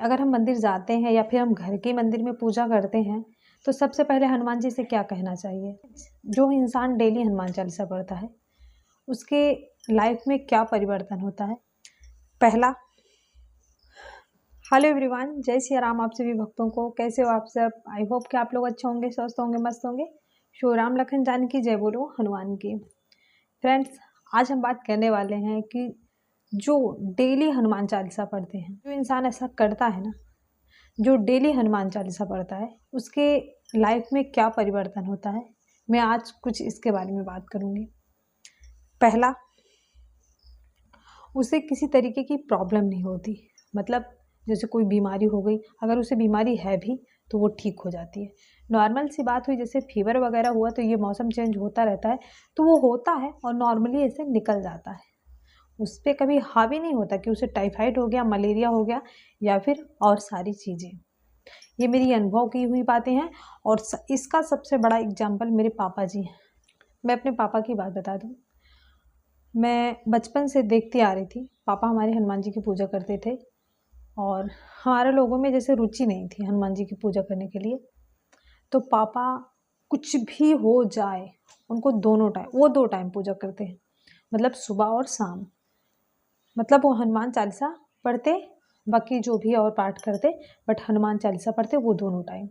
अगर हम मंदिर जाते हैं या फिर हम घर के मंदिर में पूजा करते हैं तो सबसे पहले हनुमान जी से क्या कहना चाहिए। जो इंसान डेली हनुमान चालीसा पढ़ता है उसके लाइफ में क्या परिवर्तन होता है। पहला, हेलो एवरीवन, जय सिया राम आप सभी भक्तों को। कैसे हो आप सब? आई होप कि आप लोग अच्छे होंगे, स्वस्थ होंगे, मस्त होंगे। शो राम लखन जानकी जय बोलो हनुमान की। फ्रेंड्स, आज हम बात करने वाले हैं कि जो डेली हनुमान चालीसा पढ़ते हैं, जो इंसान ऐसा करता है ना, जो डेली हनुमान चालीसा पढ़ता है उसके लाइफ में क्या परिवर्तन होता है, मैं आज कुछ इसके बारे में बात करूँगी। पहला, उसे किसी तरीके की प्रॉब्लम नहीं होती। मतलब जैसे कोई बीमारी हो गई, अगर उसे बीमारी है भी तो वो ठीक हो जाती है। नॉर्मल सी बात हुई, जैसे फीवर वगैरह हुआ तो ये मौसम चेंज होता रहता है तो वो होता है और नॉर्मली ऐसे निकल जाता है। उस पर कभी हावी नहीं होता कि उसे टाइफाइड हो गया, मलेरिया हो गया या फिर और सारी चीज़ें। ये मेरी अनुभव की हुई बातें हैं और इसका सबसे बड़ा एग्जाम्पल मेरे पापा जी हैं। मैं अपने पापा की बात बता दूं। मैं बचपन से देखती आ रही थी, पापा हमारे हनुमान जी की पूजा करते थे और हमारे लोगों में जैसे रुचि नहीं थी हनुमान जी की पूजा करने के लिए। तो पापा कुछ भी हो जाए उनको वो 2 टाइम पूजा करते हैं, मतलब सुबह और शाम। मतलब वो हनुमान चालीसा पढ़ते, बाकी जो भी और पाठ करते, बट हनुमान चालीसा पढ़ते वो दोनों टाइम।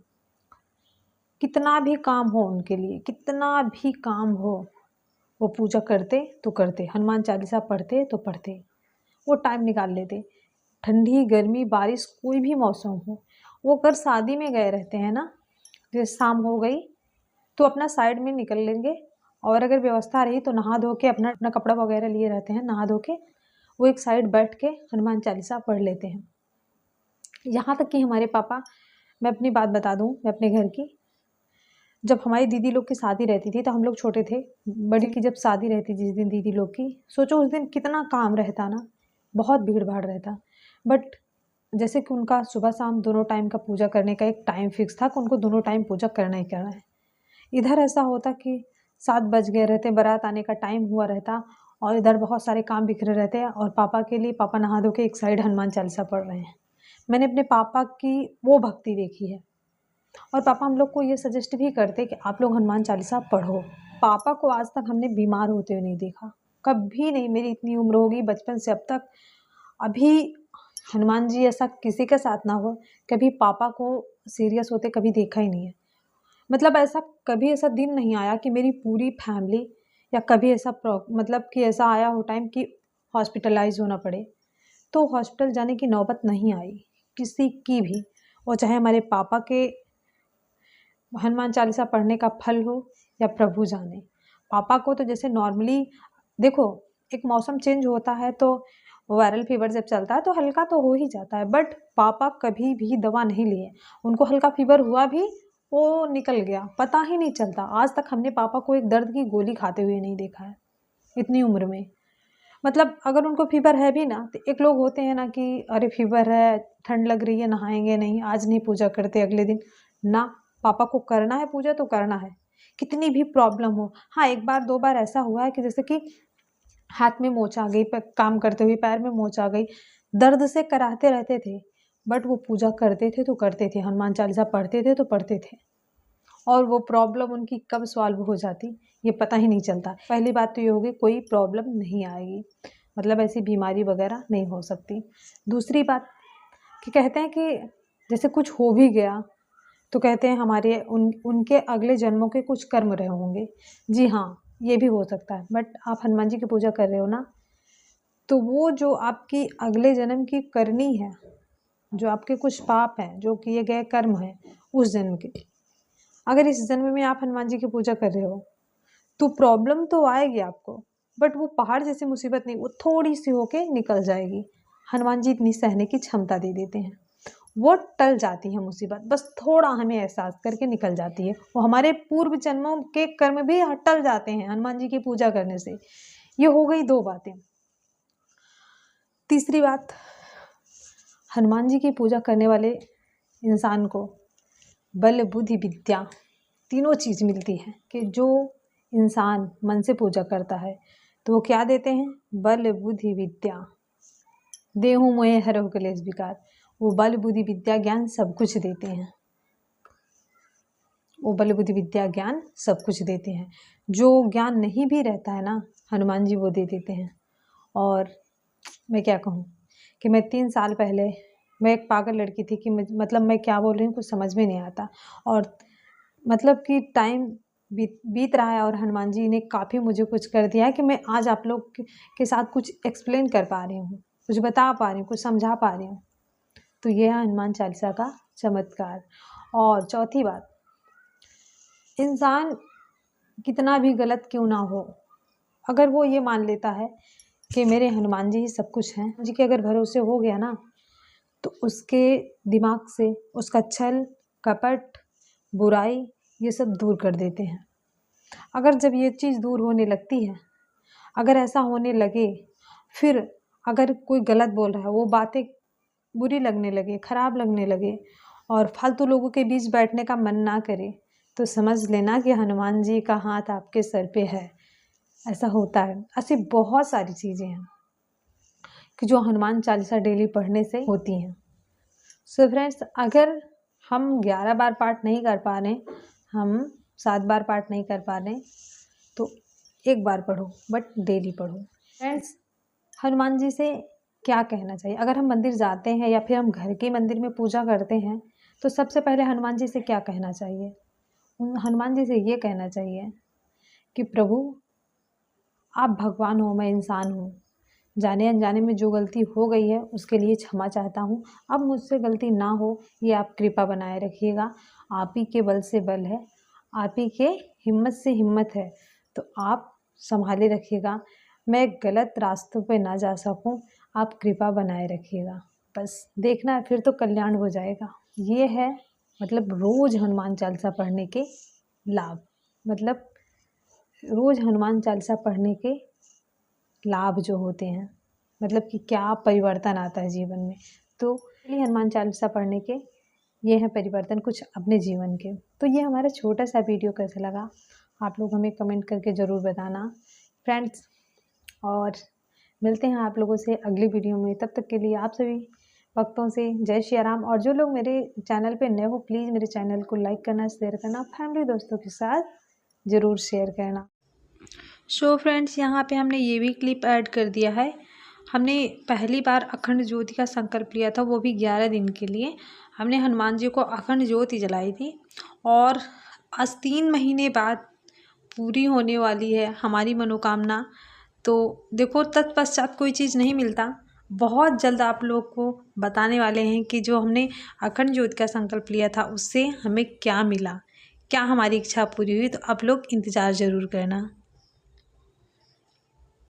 कितना भी काम हो उनके लिए, कितना भी काम हो, वो पूजा करते तो करते, हनुमान चालीसा पढ़ते तो पढ़ते, वो टाइम निकाल लेते। ठंडी गर्मी बारिश कोई भी मौसम हो, वो अगर शादी में गए रहते हैं ना, जैसे शाम हो गई तो अपना साइड में निकल लेंगे और अगर व्यवस्था रही तो नहा धो के अपना अपना कपड़ा वगैरह लिए रहते हैं, नहा धो के वो एक साइड बैठ के हनुमान चालीसा पढ़ लेते हैं। यहाँ तक कि हमारे पापा, मैं अपनी बात बता दूँ, मैं अपने घर की, जब हमारी दीदी लोग की शादी रहती थी तो हम लोग छोटे थे, बड़ी की जब शादी रहती जिस दिन दीदी लोग की, सोचो उस दिन कितना काम रहता ना, बहुत भीड़ भाड़ रहता। बट जैसे कि उनका सुबह शाम दोनों टाइम का पूजा करने का एक टाइम फिक्स था कि उनको दोनों टाइम पूजा करना ही करना है। इधर ऐसा होता कि 7 बज गए रहते, बारात आने का टाइम हुआ रहता और इधर बहुत सारे काम बिखरे रहते हैं और पापा के लिए, पापा नहा धो के एक साइड हनुमान चालीसा पढ़ रहे हैं। मैंने अपने पापा की वो भक्ति देखी है और पापा हम लोग को ये सजेस्ट भी करते कि आप लोग हनुमान चालीसा पढ़ो। पापा को आज तक हमने बीमार होते हुए नहीं देखा, कभी नहीं। मेरी इतनी उम्र होगी बचपन से अब तक, अभी हनुमान जी ऐसा किसी के साथ ना हो, कभी पापा को सीरियस होते कभी देखा ही नहीं है। मतलब ऐसा कभी ऐसा दिन नहीं आया कि मेरी पूरी फैमिली, या कभी ऐसा मतलब कि ऐसा आया हो टाइम कि हॉस्पिटलाइज होना पड़े, तो हॉस्पिटल जाने की नौबत नहीं आई किसी की भी। और चाहे हमारे पापा के हनुमान चालीसा पढ़ने का फल हो या प्रभु जाने। पापा को तो जैसे नॉर्मली, देखो एक मौसम चेंज होता है तो वायरल फीवर जब चलता है तो हल्का तो हो ही जाता है, बट पापा कभी भी दवा नहीं लिए। उनको हल्का फीवर हुआ भी, वो निकल गया, पता ही नहीं चलता। आज तक हमने पापा को एक दर्द की गोली खाते हुए नहीं देखा है इतनी उम्र में। मतलब अगर उनको फीवर है भी ना, तो एक लोग होते हैं ना कि अरे फीवर है, ठंड लग रही है, नहाएंगे नहीं, आज नहीं पूजा करते, अगले दिन ना। पापा को करना है पूजा तो करना है, कितनी भी प्रॉब्लम हो। हाँ, एक बार 2 बार ऐसा हुआ है कि जैसे कि हाथ में मोच आ गई, काम करते हुए पैर में मोच आ गई, दर्द से कराते रहते थे, बट वो पूजा करते थे तो करते थे, हनुमान चालीसा पढ़ते थे तो पढ़ते थे, और वो प्रॉब्लम उनकी कब सॉल्व हो जाती ये पता ही नहीं चलता। पहली बात तो ये होगी, कोई प्रॉब्लम नहीं आएगी, मतलब ऐसी बीमारी वगैरह नहीं हो सकती। दूसरी बात कि कहते हैं कि जैसे कुछ हो भी गया तो कहते हैं हमारे उनके अगले जन्मों के कुछ कर्म रहे होंगे। जी हाँ, ये भी हो सकता है, बट आप हनुमान जी की पूजा कर रहे हो ना, तो वो जो आपकी अगले जन्म की करनी है, जो आपके कुछ पाप हैं, जो किए गए कर्म हैं उस जन्म के, अगर इस जन्म में आप हनुमान जी की पूजा कर रहे हो तो प्रॉब्लम तो आएगी आपको, बट वो पहाड़ जैसी मुसीबत नहीं, वो थोड़ी सी होके निकल जाएगी। हनुमान जी इतनी सहने की क्षमता दे देते हैं, वो टल जाती है मुसीबत, बस थोड़ा हमें एहसास करके निकल जाती है। वो हमारे पूर्व जन्मों के कर्म भी टल जाते हैं हनुमान जी की पूजा करने से। ये हो गई 2 बातें। तीसरी बात, हनुमान जी की पूजा करने वाले इंसान को बल बुद्धि विद्या तीनों चीज़ मिलती है। कि जो इंसान मन से पूजा करता है तो वो क्या देते हैं? बल बुद्धि विद्या। देहु मोहे हरहु कलेश विकार। वो बल बुद्धि विद्या ज्ञान सब कुछ देते हैं। वो बल बुद्धि विद्या ज्ञान सब कुछ देते हैं। जो ज्ञान नहीं भी रहता है ना, हनुमान जी वो दे देते हैं। और मैं क्या कहूँ कि मैं 3 साल पहले मैं एक पागल लड़की थी कि मतलब मैं क्या बोल रही हूँ कुछ समझ में नहीं आता। और मतलब कि टाइम बीत रहा है और हनुमान जी ने काफ़ी मुझे कुछ कर दिया है कि मैं आज आप लोग के साथ कुछ एक्सप्लेन कर पा रही हूँ, कुछ बता पा रही हूँ, कुछ समझा पा रही हूँ। तो ये है हनुमान चालीसा का चमत्कार। और चौथी बात, इंसान कितना भी गलत क्यों ना हो, अगर वो ये मान लेता है कि मेरे हनुमान जी ही सब कुछ हैं, जी के अगर भरोसे हो गया ना, तो उसके दिमाग से उसका छल कपट बुराई ये सब दूर कर देते हैं। अगर जब ये चीज़ दूर होने लगती है, अगर ऐसा होने लगे, फिर अगर कोई गलत बोल रहा है वो बातें बुरी लगने लगे, ख़राब लगने लगे और फालतू लोगों के बीच बैठने का मन ना करे, तो समझ लेना कि हनुमान जी का हाथ आपके सर पे है। ऐसा होता है। ऐसी बहुत सारी चीज़ें हैं कि जो हनुमान चालीसा डेली पढ़ने से होती हैं। सो फ्रेंड्स, अगर हम 11 बार पाठ नहीं कर पा रहे, हम 7 बार पाठ नहीं कर पा रहे, तो 1 बार पढ़ो, बट डेली पढ़ो। फ्रेंड्स, हनुमान जी से क्या कहना चाहिए? अगर हम मंदिर जाते हैं या फिर हम घर के मंदिर में पूजा करते हैं, तो सबसे पहले हनुमान जी से क्या कहना चाहिए? हनुमान जी से ये कहना चाहिए कि प्रभु आप भगवान हो, मैं इंसान हूँ। जाने अनजाने में जो गलती हो गई है उसके लिए क्षमा चाहता हूँ। अब मुझसे गलती ना हो, ये आप कृपा बनाए रखिएगा। आप ही के बल से बल है, आप ही के हिम्मत से हिम्मत है, तो आप संभाले रखिएगा। मैं गलत रास्तों पे ना जा सकूँ, आप कृपा बनाए रखिएगा। बस देखना है, फिर तो कल्याण हो जाएगा। ये है मतलब रोज़ हनुमान चालीसा पढ़ने के लाभ, मतलब रोज़ हनुमान चालीसा पढ़ने के लाभ जो होते हैं, मतलब कि क्या परिवर्तन आता है जीवन में। तो चलिए हनुमान चालीसा पढ़ने के ये हैं परिवर्तन कुछ अपने जीवन के। तो ये हमारा छोटा सा वीडियो कैसा लगा, आप लोग हमें कमेंट करके ज़रूर बताना फ्रेंड्स। और मिलते हैं आप लोगों से अगली वीडियो में। तब तक के लिए आप सभी भक्तों से जय श्री राम। और जो लोग मेरे चैनल पे नए हो, प्लीज़ मेरे चैनल को लाइक करना, शेयर करना, फैमिली दोस्तों के साथ ज़रूर शेयर करना। सो फ्रेंड्स, यहाँ पे हमने ये भी क्लिप ऐड कर दिया है। हमने पहली बार अखंड ज्योति का संकल्प लिया था, वो भी 11 दिन के लिए। हमने हनुमान जी को अखंड ज्योति जलाई थी और आज 3 महीने बाद पूरी होने वाली है हमारी मनोकामना। तो देखो, तत्पश्चात कोई चीज़ नहीं मिलता। बहुत जल्द आप लोग को बताने वाले हैं कि जो हमने अखंड ज्योति का संकल्प लिया था उससे हमें क्या मिला, क्या हमारी इच्छा पूरी हुई। तो आप लोग इंतज़ार ज़रूर करना।